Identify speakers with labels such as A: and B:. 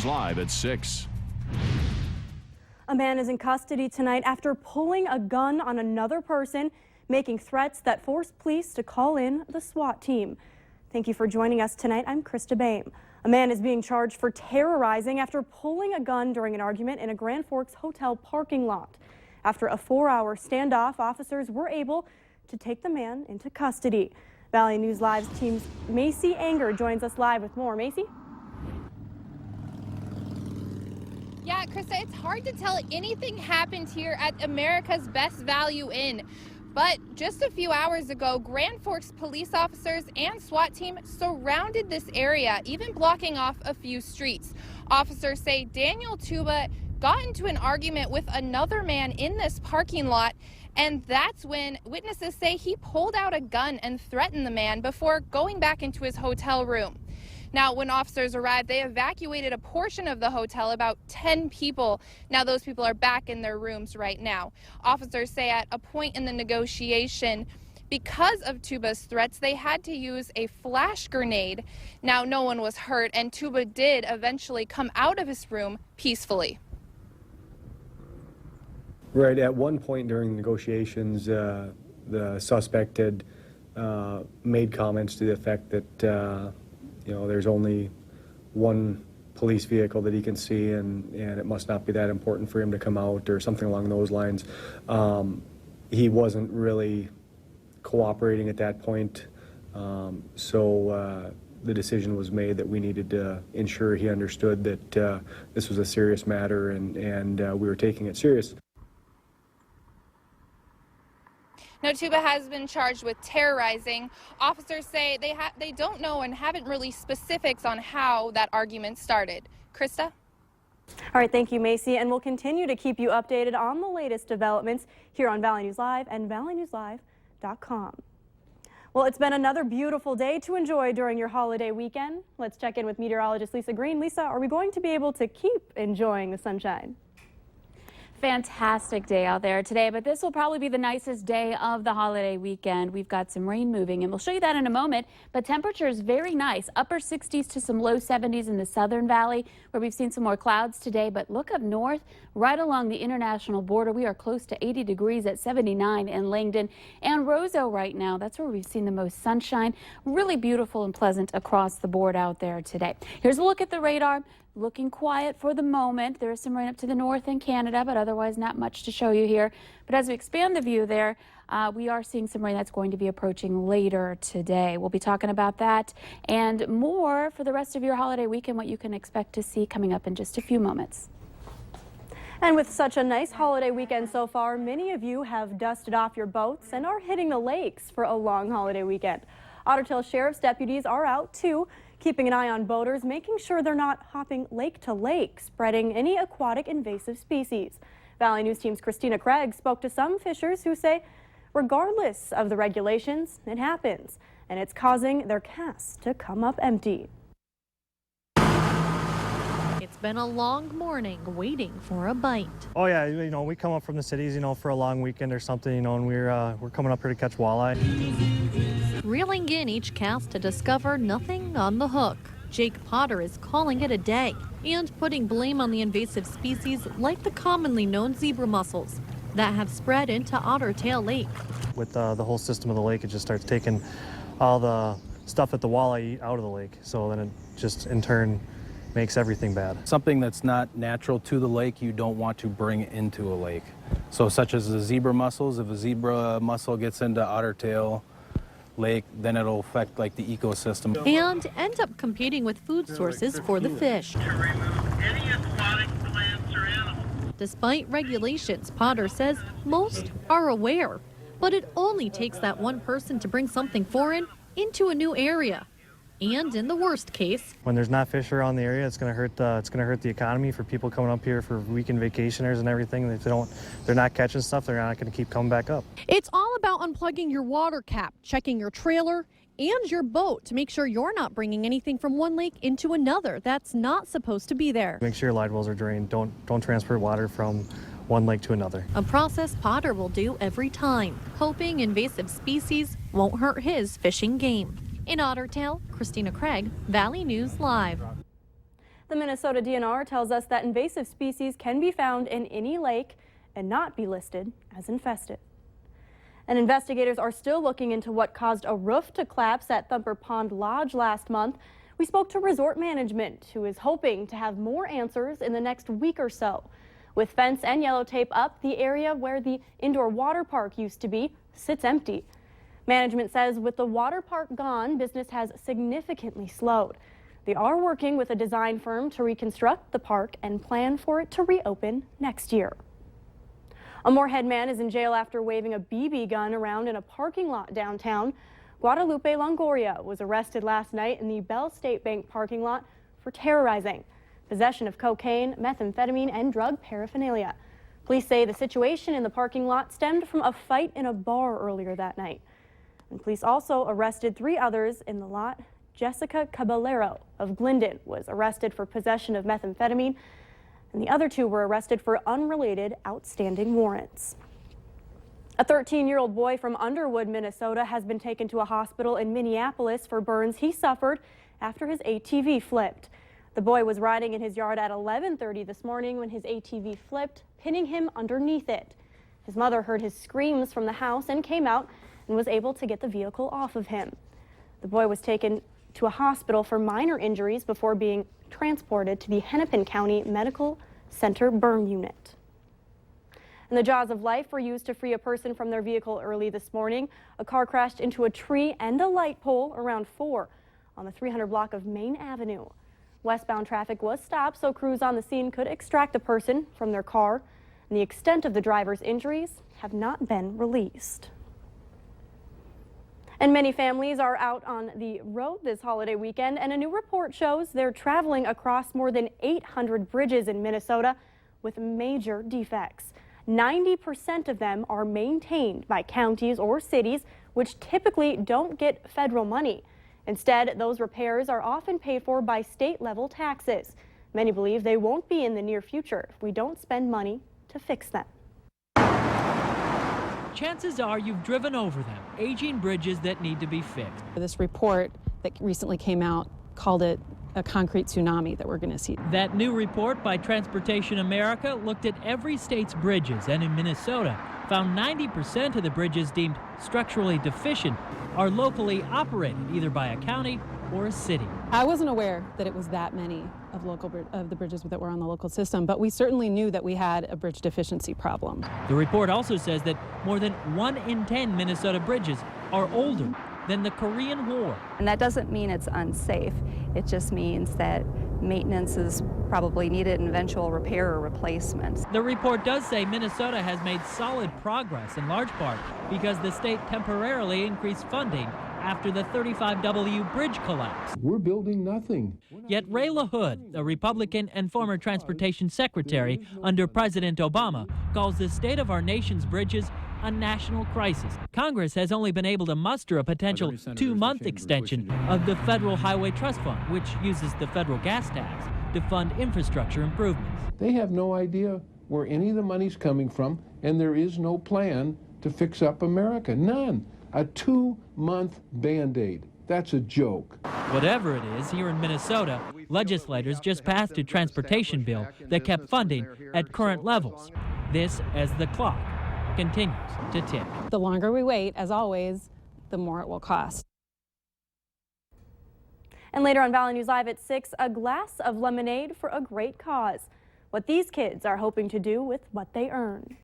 A: News Live at 6.
B: A man is in custody tonight after pulling a gun on another person, making threats that forced police to call in the SWAT team. Thank you for joining us tonight. I'm Krista Bain. A man is being charged for terrorizing after pulling a gun during an argument in a Grand Forks hotel parking lot. After a 4-hour standoff, officers were able to take the man into custody. Valley News Live's team's Macy Anger joins us live with more. Macy?
C: Yeah, Krista, it's hard to tell. Anything happened here at America's Best Value Inn. But just a few hours ago, Grand Forks police officers and SWAT team surrounded this area, even blocking off a few streets. Officers say Daniel Tuba got into an argument with another man in this parking lot, and that's when witnesses say he pulled out a gun and threatened the man before going back into his hotel room. Now, when officers arrived, they evacuated a portion of the hotel, about 10 people. Now, those people are back in their rooms right now. Officers say at a point in the negotiation, because of Tuba's threats, they had to use a flash grenade. Now, no one was hurt, and Tuba did eventually come out of his room peacefully.
D: Right, at one point during negotiations, the suspect had made comments to the effect that there's only one police vehicle that he can see, and it must not be that important for him to come out, or something along those lines. He wasn't really cooperating at that point, so the decision was made that we needed to ensure he understood that this was a serious matter, and we were taking it serious.
C: Now, Tuba has been charged with terrorizing. Officers say they don't know and haven't released specifics on how that argument started. Krista?
B: All right, thank you, Macy, and we'll continue to keep you updated on the latest developments here on Valley News Live and valleynewslive.com. Well, it's been another beautiful day to enjoy during your holiday weekend. Let's check in with meteorologist Lisa Green. Lisa, are we going to be able to keep enjoying the sunshine?
E: Fantastic day out there today, but this will probably be the nicest day of the holiday weekend. We've got some rain moving, and we'll show you that in a moment, but temperatures very nice, upper 60s to some low 70s in the southern valley, where we've seen some more clouds today. But look up north, right along the international border, we are close to 80 degrees at 79 in Langdon and Roseau right now. That's where we've seen the most sunshine. Really beautiful and pleasant across the board out there today. Here's a look at the radar. Looking quiet for the moment. There is some rain up to the north in Canada, but otherwise not much to show you here. But as we expand the view there, we are seeing some rain that's going to be approaching later today. We'll be talking about that and more for the rest of your holiday weekend, what you can expect to see coming up in just a few moments.
B: And with such a nice holiday weekend so far, many of you have dusted off your boats and are hitting the lakes for a long holiday weekend. Otter Tail Sheriff's deputies are out too, keeping an eye on boaters, making sure they're not hopping lake to lake, spreading any aquatic invasive species. Valley News Team's Christina Craig spoke to some fishers who say, regardless of the regulations, it happens, and it's causing their casts to come up empty.
F: It's been a long morning waiting for a bite.
G: Oh yeah, we come up from the cities, for a long weekend or something, and we're coming up here to catch walleye.
F: Reeling in each cast to discover nothing on the hook. Jake Potter is calling it a day and putting blame on the invasive species like the commonly known zebra mussels that have spread into Otter Tail Lake.
G: With the whole system of the lake, it just starts taking all the stuff that the walleye eat out of the lake, so then it just in turn makes everything bad.
H: Something that's not natural to the lake, you don't want to bring into a lake. So such as the zebra mussels, if a zebra mussel gets into Otter Tail Lake, then it'll affect the ecosystem.
F: And end up competing with food sources for the fish. Despite regulations, Potter says most are aware, but it only takes that one person to bring something foreign into a new area. And in the worst case,
G: when there's not fish around the area, it's going to hurt the economy for people coming up here for weekend vacationers and everything. If they're not catching stuff, they're not going to keep coming back up.
F: It's all about unplugging your water cap, checking your trailer and your boat to make sure you're not bringing anything from one lake into another that's not supposed to be there.
G: Make sure your live wells are drained. Don't transfer water from one lake to another.
F: A process Potter will do every time, hoping invasive species won't hurt his fishing game. In Otter Tail, Christina Craig, Valley News Live.
B: The Minnesota DNR tells us that invasive species can be found in any lake and not be listed as infested. And investigators are still looking into what caused a roof to collapse at Thumper Pond Lodge last month. We spoke to resort management, who is hoping to have more answers in the next week or so. With fence and yellow tape up, the area where the indoor water park used to be sits empty. Management says with the water park gone, business has significantly slowed. They are working with a design firm to reconstruct the park and plan for it to reopen next year. A Moorhead man is in jail after waving a BB gun around in a parking lot downtown. Guadalupe Longoria was arrested last night in the Bell State Bank parking lot for terrorizing, possession of cocaine, methamphetamine, and drug paraphernalia. Police say the situation in the parking lot stemmed from a fight in a bar earlier that night. And police also arrested 3 others in the lot. Jessica Caballero of Glendon was arrested for possession of methamphetamine, and the other 2 were arrested for unrelated outstanding warrants. A 13-year-old boy from Underwood, Minnesota, has been taken to a hospital in Minneapolis for burns he suffered after his ATV flipped. The boy was riding in his yard at 11:30 this morning when his ATV flipped, pinning him underneath it. His mother heard his screams from the house and came out and was able to get the vehicle off of him. The boy was taken to a hospital for minor injuries before being transported to the Hennepin County Medical Center burn unit. And the jaws of life were used to free a person from their vehicle early this morning. A car crashed into a tree and a light pole around 4 on the 300 block of Main Avenue. Westbound traffic was stopped so crews on the scene could extract the person from their car. And the extent of the driver's injuries have not been released. And many families are out on the road this holiday weekend, and a new report shows they're traveling across more than 800 bridges in Minnesota with major defects. 90% of them are maintained by counties or cities, which typically don't get federal money. Instead, those repairs are often paid for by state-level taxes. Many believe they won't be in the near future if we don't spend money to fix them.
A: Chances are you've driven over them, aging bridges that need to be fixed.
I: This report that recently came out called it a concrete tsunami that we're going to see.
A: That new report by Transportation America looked at every state's bridges, and in Minnesota found 90% of the bridges deemed structurally deficient are locally operated, either by a county or a city.
I: I wasn't aware that it was that many of the bridges that were on the local system, but we certainly knew that we had a bridge deficiency problem.
A: The report also says that more than 1 in 10 Minnesota bridges are older than the Korean War.
J: And that doesn't mean it's unsafe. It just means that maintenance is probably needed and eventual repair or replacement.
A: The report does say Minnesota has made solid progress in large part because the state temporarily increased funding after the 35W bridge collapse.
K: We're building nothing.
A: Yet Ray LaHood, a Republican and former transportation secretary under President Obama, calls the state of our nation's bridges a national crisis. Congress has only been able to muster a potential 2-month extension of the Federal Highway Trust Fund, which uses the federal gas tax to fund infrastructure improvements.
K: They have no idea where any of the money's coming from, and there is no plan to fix up America. None. A 2-month Band-Aid. That's a joke.
A: Whatever it is, here in Minnesota, legislators just passed a transportation bill that kept funding at current levels. This as the clock continues to tick.
I: The longer we wait, as always, the more it will cost.
B: And later on Valley News Live at 6, a glass of lemonade for a great cause. What these kids are hoping to do with what they earn.